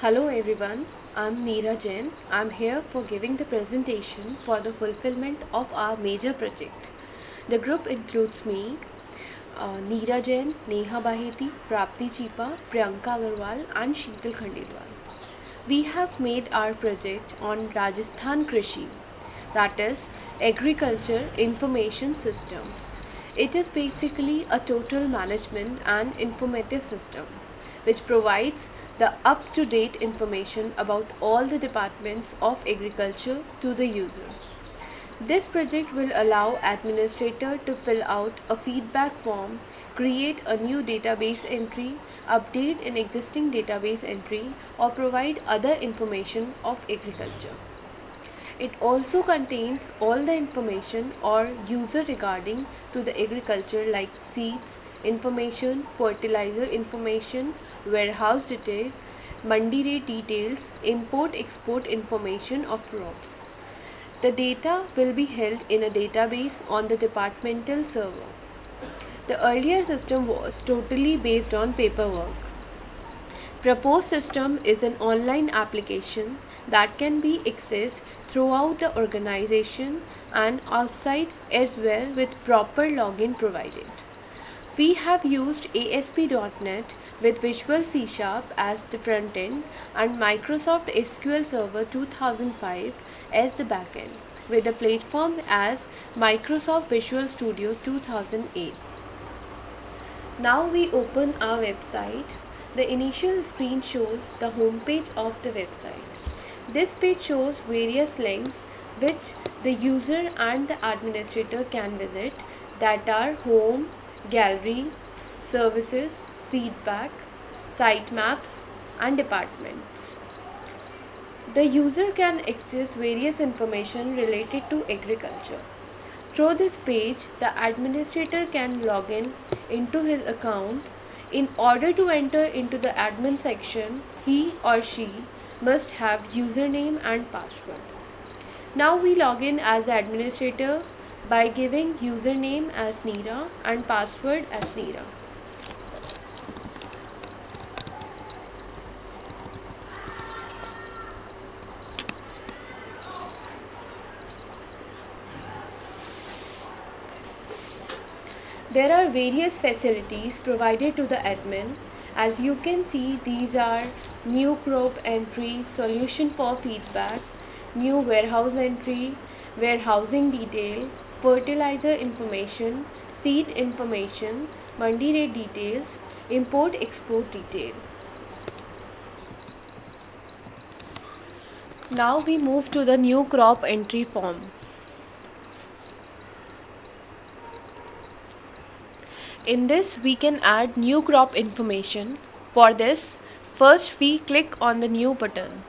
Hello everyone, I'm Neera Jain. I'm here for giving the presentation for the fulfillment of our major project. The group includes me, Neera Jain, Neha Baheti, Prapti Chipa, Priyanka Agarwal and Sheetal Khandelwal. We have made our project on Rajasthan Krishi, that is Agriculture Information System. It is basically a total management and informative system which provides the up to date information about all the departments of agriculture to the user. This project will allow administrator to fill out a feedback form, create a new database entry, update an existing database entry or provide other information of agriculture. It also contains all the information or user regarding to the agriculture like seeds, information, fertilizer information, warehouse detail, mandi rate details, import export information of crops. The data will be held in a database on the departmental server. The earlier system was totally based on paperwork. Proposed system is an online application that can be accessed throughout the organization and outside as well with proper login provided. We have used ASP.NET with Visual C Sharp as the front end and Microsoft SQL Server 2005 as the back end, with the platform as Microsoft Visual Studio 2008. Now we open our website. The initial screen shows the home page of the website. This page shows various links which the user and the administrator can visit, that are home, gallery, services, feedback, sitemaps and departments. The user can access various information related to agriculture. Through this page, the administrator can log in into his account. In order to enter into the admin section, he or she must have username and password. Now we log in as the administrator by giving username as Neera and password as Neera. There are various facilities provided to the admin. As you can see, these are new crop entry, solution for feedback, new warehouse entry, warehousing detail, fertilizer information, seed information, mandi rate details, import export detail. Now we move to the new crop entry form. In this, we can add new crop information. For this, first we click on the new button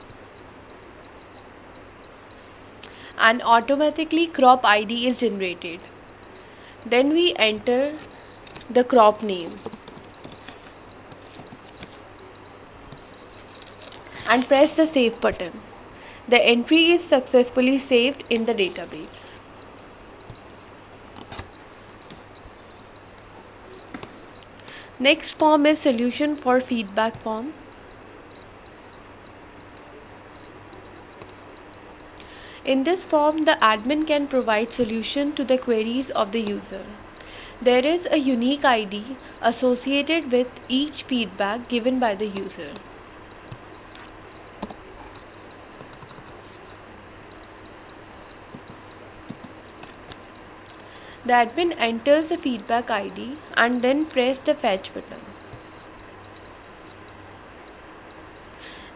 and automatically crop ID is generated. Then we enter the crop name and press the save button. The entry is successfully saved in the database. Next form is solution for feedback form. In this form, the admin can provide solution to the queries of the user. There is a unique ID associated with each feedback given by the user. The admin enters the feedback ID and then press the fetch button.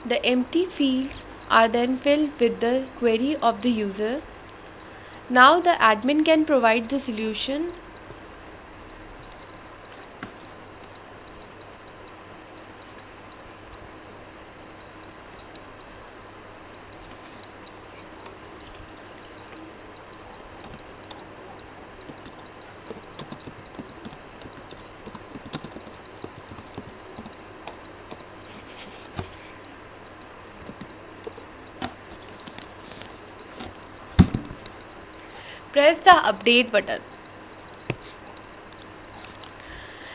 The empty fields are then filled with the query of the user. Now the admin can provide the solution. Press the update button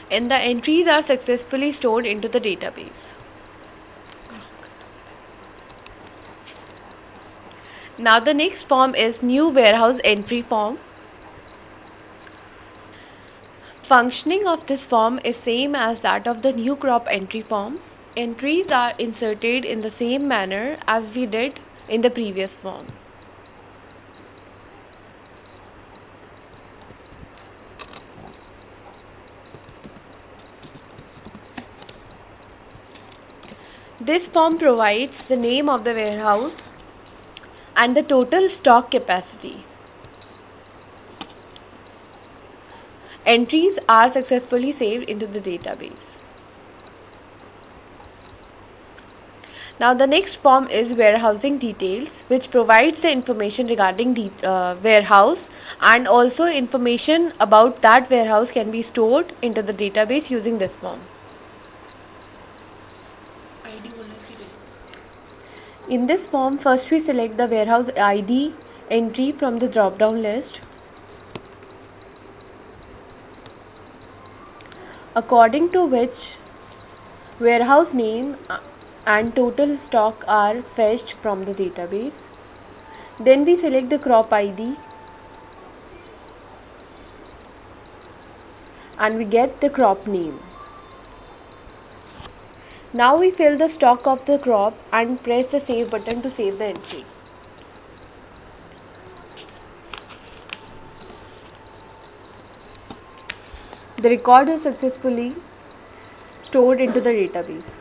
and the entries are successfully stored into the database. Now the next form is new warehouse entry form. Functioning of this form is same as that of the new crop entry form. Entries are inserted in the same manner as we did in the previous form. This form provides the name of the warehouse and the total stock capacity. Entries are successfully saved into the database. Now the next form is warehousing details, which provides the information regarding the warehouse, and also information about that warehouse can be stored into the database using this form. In this form, first we select the warehouse ID entry from the drop down list. According to which warehouse name and total stock are fetched from the database. Then we select the crop ID and we get the crop name. Now we fill the stock of the crop and press the save button to save the entry. The record is successfully stored into the database.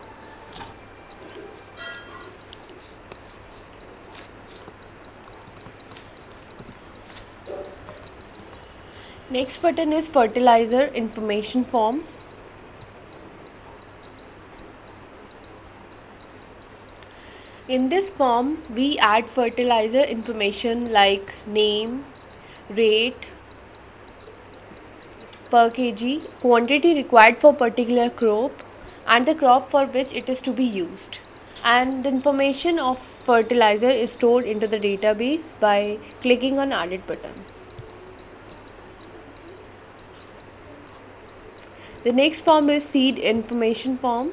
Next button is fertilizer information form. In this form, we add fertilizer information like name, rate per kg, quantity required for particular crop, and the crop for which it is to be used. And the information of fertilizer is stored into the database by clicking on added button. The next form is seed information form.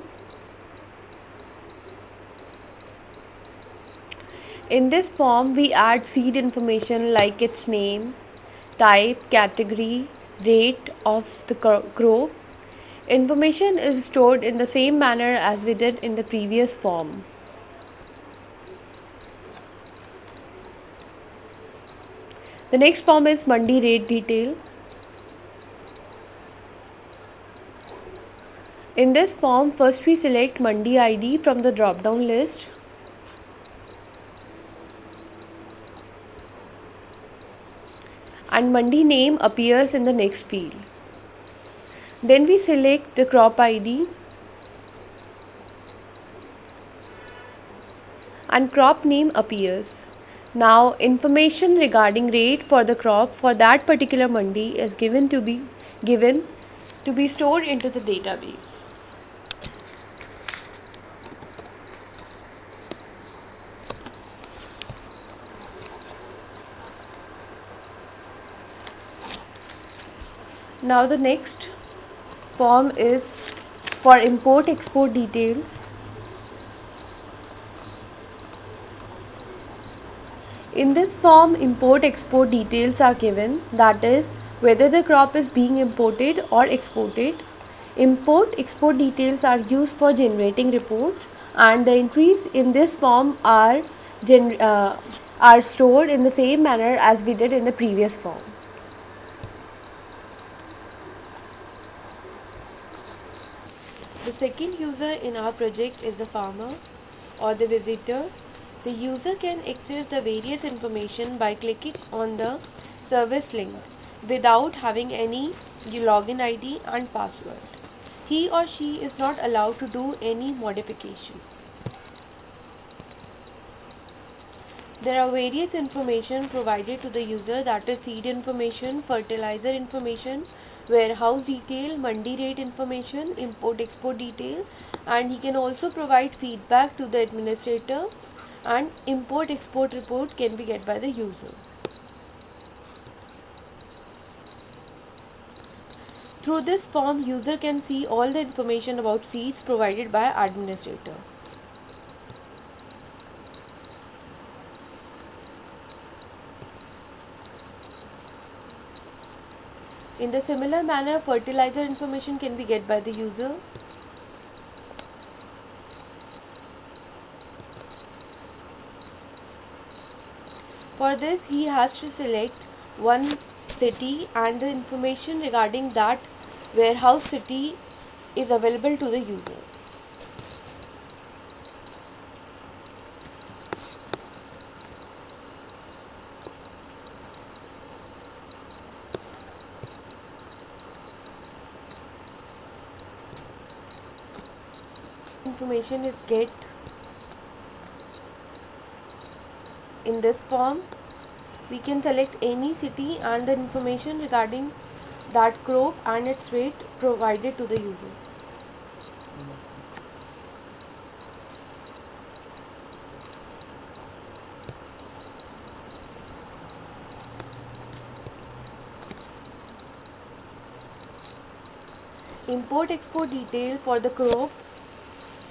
In this form, we add seed information like its name, type, category, rate of the crop. Information is stored in the same manner as we did in the previous form. The next form is Mandi rate detail. In this form, first we select Mandi ID from the drop down list. And Mandi name appears in the next field. Then we select the crop ID and crop name appears. Now information regarding rate for the crop for that particular mandi is given to be stored into the database. Now the next form is for import export details. In this form, import export details are given, that is whether the crop is being imported or exported. Import export details are used for generating reports, and the entries in this form are stored in the same manner as we did in the previous form. The second user in our project is the farmer or the visitor. The user can access the various information by clicking on the service link without having any login ID and password. He or she is not allowed to do any modification. There are various information provided to the user, that is seed information, fertilizer information, warehouse detail, mandi rate information, import export detail, and he can also provide feedback to the administrator, and import export report can be get by the user. Through this form, user can see all the information about seeds provided by administrator. In the similar manner, fertilizer information can be get by the user. For this, he has to select one city and the information regarding that warehouse city is available to the user. Information is get in this form. We can select any city and the information regarding that crop and its rate provided to the user. Import export detail for the crop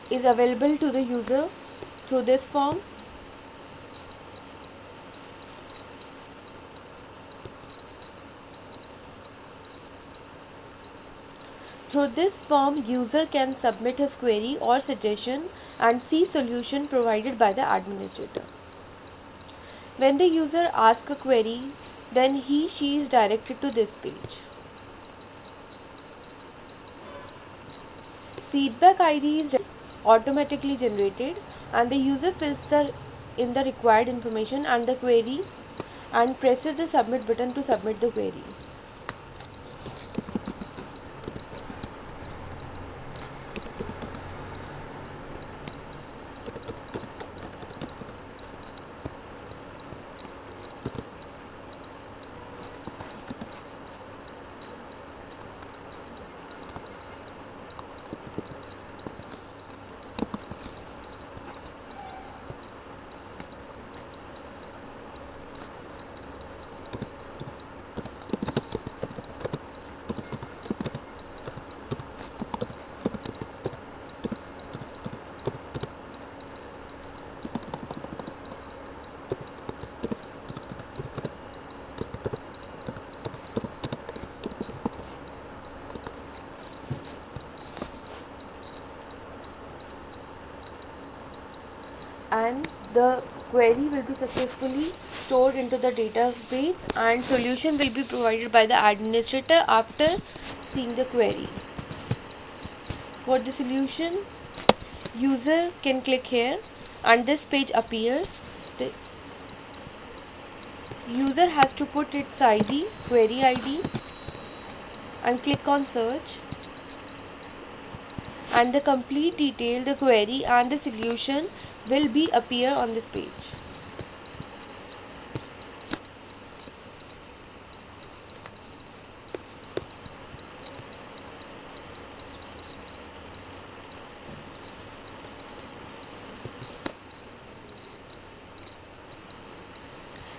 is available to the user through this form. Through this form, user can submit his query or suggestion and see solution provided by the administrator. When the user asks a query, then she is directed to this page. Feedback ID is automatically generated and the user fills in the required information and the query and presses the submit button to submit the query. And the query will be successfully stored into the database and solution will be provided by the administrator after seeing the query. For the solution, user can click here and this page appears. The user has to put its ID, query ID, and click on search, and the complete detail, the query and the solution will be appear on this page.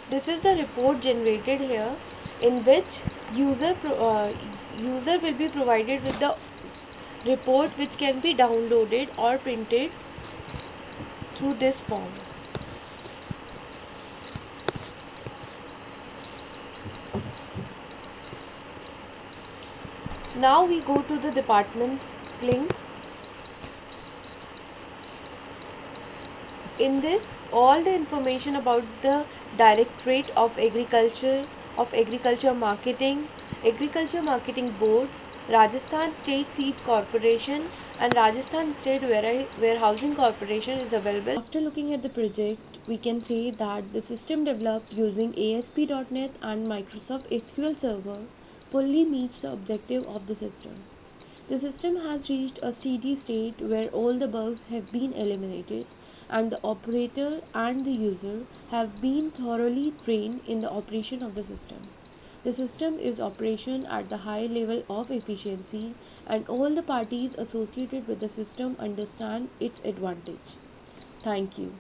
This is the report generated here, in which user will be provided with the report which can be downloaded or printed through this form. Now we go to the department link. In this, all the information about the Directorate of Agriculture Marketing, Agriculture Marketing Board, Rajasthan State Seed Corporation and Rajasthan State Warehousing Corporation is available. After looking at the project, we can say that the system developed using ASP.NET and Microsoft SQL Server fully meets the objective of the system. The system has reached a steady state where all the bugs have been eliminated and the operator and the user have been thoroughly trained in the operation of the system. The system is operation at the high level of efficiency and all the parties associated with the system understand its advantage. Thank you.